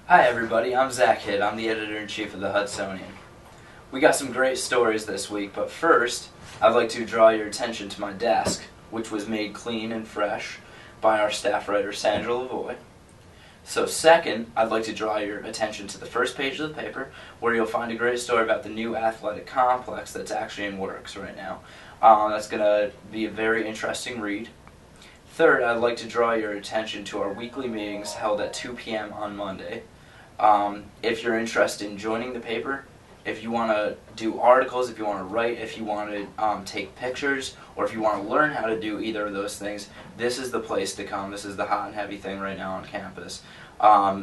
Hi everybody, I'm Zach Hidd. I'm the editor-in-chief of the Hudsonian. We got some great stories this week, but first, I'd like to draw your attention to my desk, which was made clean and fresh by our staff writer Sandra Lavoie. So second, I'd like to draw your attention to the first page of the paper, where you'll find a great story about the new athletic complex that's actually in works right now. That's going to be a very interesting read. Third, I'd like to draw your attention to our weekly meetings held at 2 p.m. on Monday. If you're interested in joining the paper, if you want to do articles, if you want to write, if you want to take pictures, or if you want to learn how to do either of those things, this is the place to come. This is the hot and heavy thing right now on campus.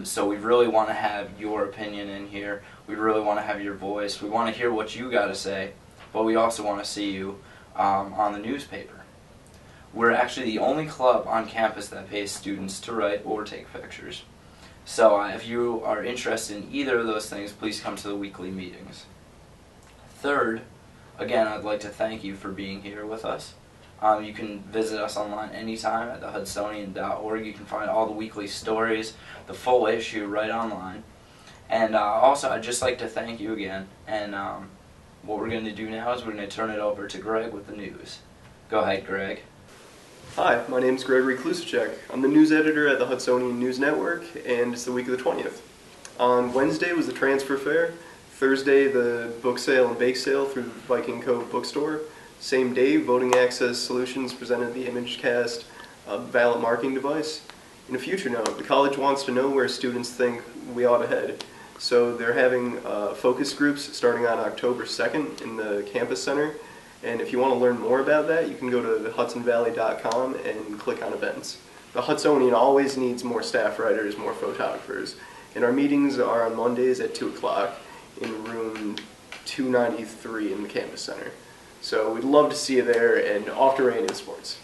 So we really want to have your opinion in here. We really want to have your voice. We want to hear what you got to say, but we also want to see you on the newspaper. We're actually the only club on campus that pays students to write or take pictures. So if you are interested in either of those things, please come to the weekly meetings. Third, again, I'd like to thank you for being here with us. You can visit us online anytime at thehudsonian.org. You can find all the weekly stories, the full issue right online. And also, I'd just like to thank you again. And what we're going to do now is we're going to turn it over to Greg with the news. Go ahead, Greg. Hi, my name is Gregory Klusacek. I'm the news editor at the Hudsonian News Network, and it's the week of the 20th. On Wednesday was the transfer fair. Thursday, the book sale and bake sale through Viking Cove Bookstore. Same day, Voting Access Solutions presented the ImageCast ballot marking device. In a future note, the college wants to know where students think we ought to head. So they're having focus groups starting on October 2nd in the campus center. And if you want to learn more about that, you can go to hudsonvalley.com and click on events. The Hudsonian always needs more staff writers, more photographers. And our meetings are on Mondays at 2 o'clock in room 293 in the campus center. So we'd love to see you there, and off to Randy in sports.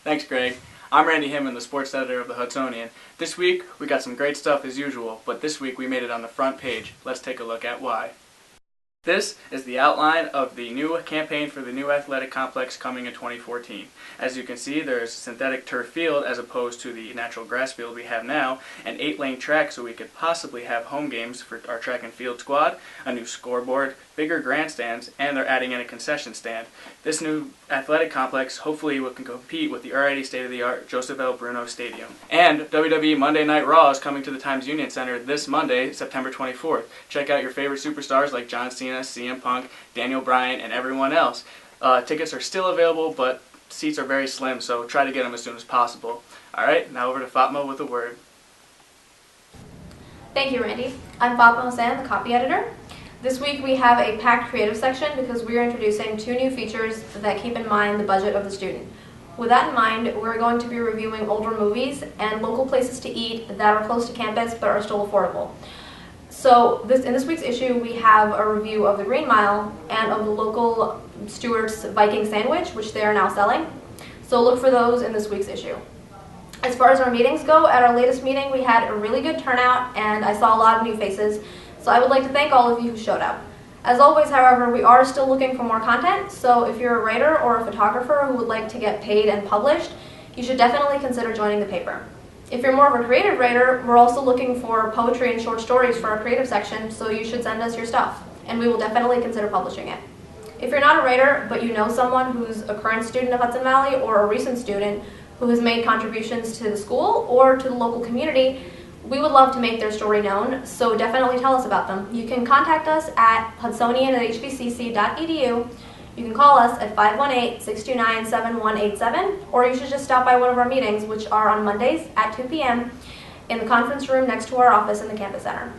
Thanks, Greg. I'm Randy Himmon, the sports editor of the Hudsonian. This week, we got some great stuff as usual, but this week we made it on the front page. Let's take a look at why. This is the outline of the new campaign for the new athletic complex coming in 2014. As you can see, there's synthetic turf field as opposed to the natural grass field we have now, an 8-lane track so we could possibly have home games for our track and field squad, a new scoreboard, bigger grandstands, and they're adding in a concession stand. This new athletic complex hopefully will compete with the already state-of-the-art Joseph L. Bruno Stadium. And WWE Monday Night Raw is coming to the Times Union Center this Monday, September 24th. Check out your favorite superstars like John Cena, CM Punk, Daniel Bryan, and everyone else. Tickets are still available, but seats are very slim, so try to get them as soon as possible. Alright, now over to Fatma with a word. Thank you, Randy. I'm Fatma Hossain, the copy editor. This week we have a packed creative section because we are introducing 2 new features that keep in mind the budget of the student. With that in mind, we're going to be reviewing older movies and local places to eat that are close to campus but are still affordable. So in this week's issue, we have a review of the Green Mile and of the local Stewart's Viking sandwich, which they are now selling. So look for those in this week's issue. As far as our meetings go, at our latest meeting, we had a really good turnout, and I saw a lot of new faces. So I would like to thank all of you who showed up. As always, however, we are still looking for more content, so if you're a writer or a photographer who would like to get paid and published, you should definitely consider joining the paper. If you're more of a creative writer, we're also looking for poetry and short stories for our creative section, so you should send us your stuff, and we will definitely consider publishing it. If you're not a writer, but you know someone who's a current student of Hudson Valley or a recent student who has made contributions to the school or to the local community, we would love to make their story known, so definitely tell us about them. You can contact us at hudsonian@hbcc.edu. You can call us at 518-629-7187, or you should just stop by one of our meetings, which are on Mondays at 2 p.m. in the conference room next to our office in the campus center.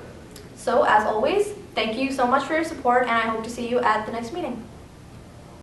So, as always, thank you so much for your support, and I hope to see you at the next meeting.